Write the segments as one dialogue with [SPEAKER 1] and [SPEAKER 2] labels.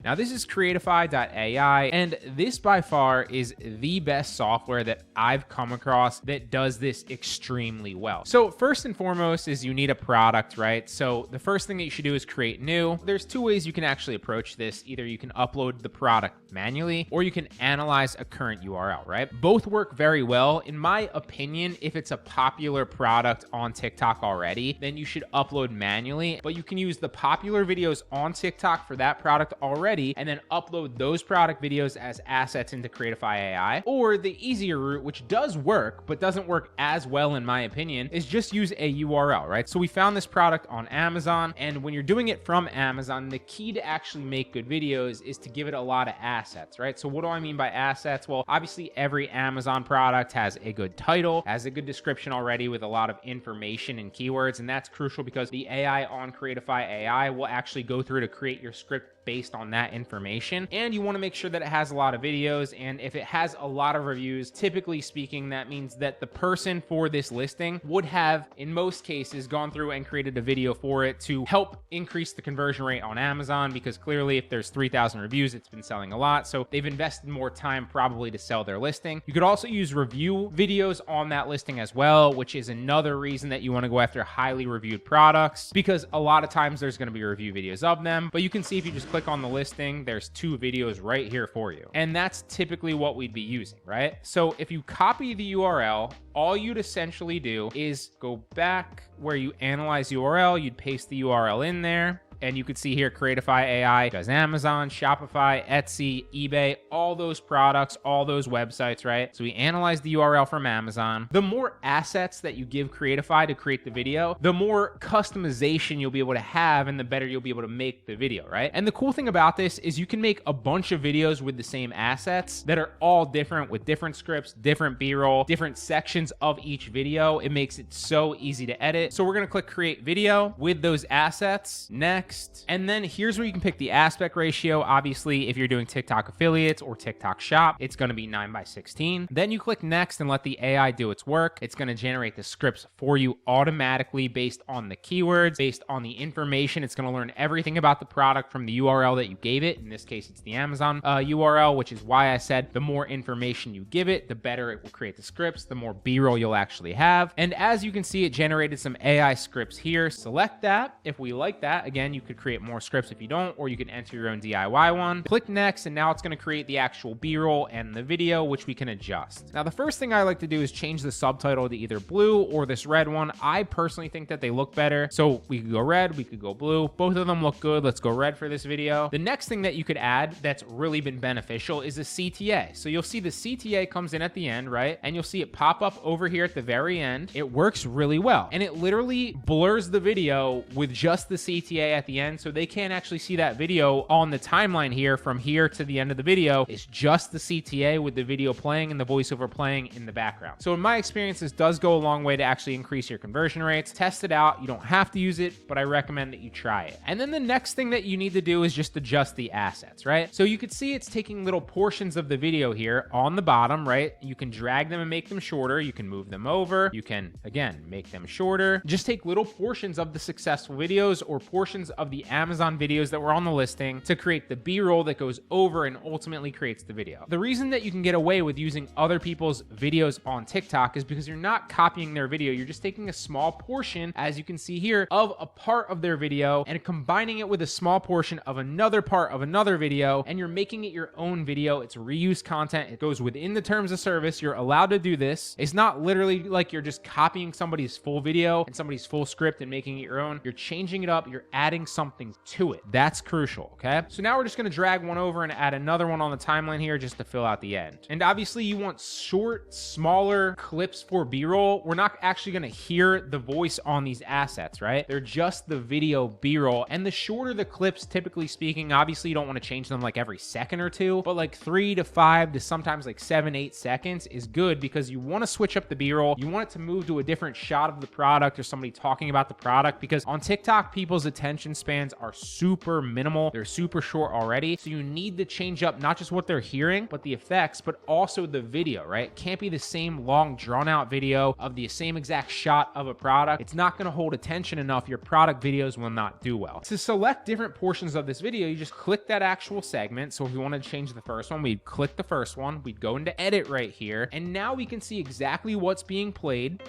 [SPEAKER 1] Now, this is Creatify.ai, and this by far is the best software that I've come across that does this extremely well. So first and foremost is you need a product, right? So the first thing that you should do is create new. There's two ways you can actually approach this. Either you can upload the product manually, or you can analyze a current URL, right? Both work very well. In my opinion, if it's a popular product on TikTok already, then you should upload manually, but you can use the popular videos on TikTok for that product already and then upload those product videos as assets into Creatify AI. Or the easier route, which does work, but doesn't work as well in my opinion, is just use a URL, right? So we found this product on Amazon, and when you're doing it from Amazon, the key to actually make good videos is to give it a lot of assets, right? So what do I mean by assets? Well, obviously every Amazon product has a good title, has a good description already with a lot of information and keywords, and that's crucial because the AI on Creatify AI will actually go through to create your script based on that information. And you want to make sure that it has a lot of videos, and if it has a lot of reviews, typically speaking, that means that the person for this listing would have, in most cases, gone through and created a video for it to help increase the conversion rate on Amazon, because clearly if there's 3,000 reviews, it's been selling a lot. So they've invested more time probably to sell their listing. You could also use review videos on that listing as well, which is another reason that you want to go after highly reviewed products, because a lot of times there's going to be review videos of them. But you can see if you just click on the listing, there's 2 videos right here for you. And that's typically what we'd be using, right? So if you copy the URL, all you'd essentially do is go back where you analyze URL, you'd paste the URL in there. And you could see here, Creatify AI does Amazon, Shopify, Etsy, eBay, all those products, all those websites, right? So we analyze the URL from Amazon. The more assets that you give Creatify to create the video, the more customization you'll be able to have and the better you'll be able to make the video, right? And the cool thing about this is you can make a bunch of videos with the same assets that are all different, with different scripts, different B-roll, different sections of each video. It makes it so easy to edit. So we're gonna click create video with those assets. Next. And then here's where you can pick the aspect ratio. Obviously, if you're doing TikTok affiliates or TikTok shop, it's going to be 9:16. Then you click next and let the AI do its work. It's going to generate the scripts for you automatically based on the keywords, based on the information. It's going to learn everything about the product from the URL that you gave it. In this case, it's the Amazon URL, which is why I said the more information you give it, the better it will create the scripts, the more B-roll you'll actually have. And as you can see, it generated some AI scripts here. Select that. If we like that, again, you could create more scripts if you don't, or you can enter your own DIY one. Click next, and now it's going to create the actual B-roll and the video, which we can adjust. Now, the first thing I like to do is change the subtitle to either blue or this red one. I personally think that they look better. So we could go red, we could go blue. Both of them look good. Let's go red for this video. The next thing that you could add that's really been beneficial is a CTA. So you'll see the CTA comes in at the end, right? And you'll see it pop up over here at the very end. It works really well. And it literally blurs the video with just the CTA at the end, so they can't actually see that video on the timeline here from here to the end of the video. It's just the CTA with the video playing and the voiceover playing in the background. So in my experience, this does go a long way to actually increase your conversion rates. Test it out. You don't have to use it, but I recommend that you try it. And then the next thing that you need to do is just adjust the assets, right? So you could see it's taking little portions of the video here on the bottom, right? You can drag them and make them shorter. You can move them over. You can, again, make them shorter. Just take little portions of the successful videos or portions of the Amazon videos that were on the listing to create the B-roll that goes over and ultimately creates the video. The reason that you can get away with using other people's videos on TikTok is because you're not copying their video. You're just taking a small portion, as you can see here, of a part of their video and combining it with a small portion of another part of another video, and you're making it your own video. It's reused content. It goes within the terms of service. You're allowed to do this. It's not literally like you're just copying somebody's full video and somebody's full script and making it your own. You're changing it up. You're adding something to it. That's crucial, okay? So now we're just gonna drag one over and add another one on the timeline here just to fill out the end. And obviously you want short, smaller clips for B-roll. We're not actually gonna hear the voice on these assets, right? They're just the video B-roll. And the shorter the clips, typically speaking, obviously you don't wanna change them like every second or two, but like 3 to 5 to sometimes like 7, 8 seconds is good because you wanna switch up the B-roll. You want it to move to a different shot of the product or somebody talking about the product, because on TikTok, people's attention attention spans are super minimal. They're super short already. So you need to change up not just what they're hearing, but the effects, but also the video, right? It can't be the same long drawn out video of the same exact shot of a product. It's not going to hold attention enough. Your product videos will not do well. To select different portions of this video, you just click that actual segment. So if we want to change the first one, we'd click the first one, we'd go into edit right here, and now we can see exactly what's being played.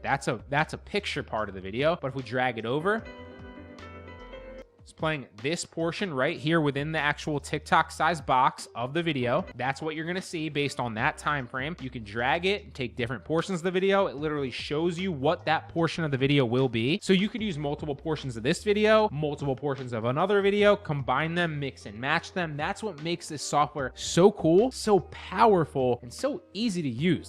[SPEAKER 1] That's a picture part of the video, but if we drag it over, it's playing this portion right here within the actual TikTok size box of the video. That's what you're gonna see based on that time frame. You can drag it and take different portions of the video. It literally shows you what that portion of the video will be. So you could use multiple portions of this video, multiple portions of another video, combine them, mix and match them. That's what makes this software so cool, so powerful, and so easy to use.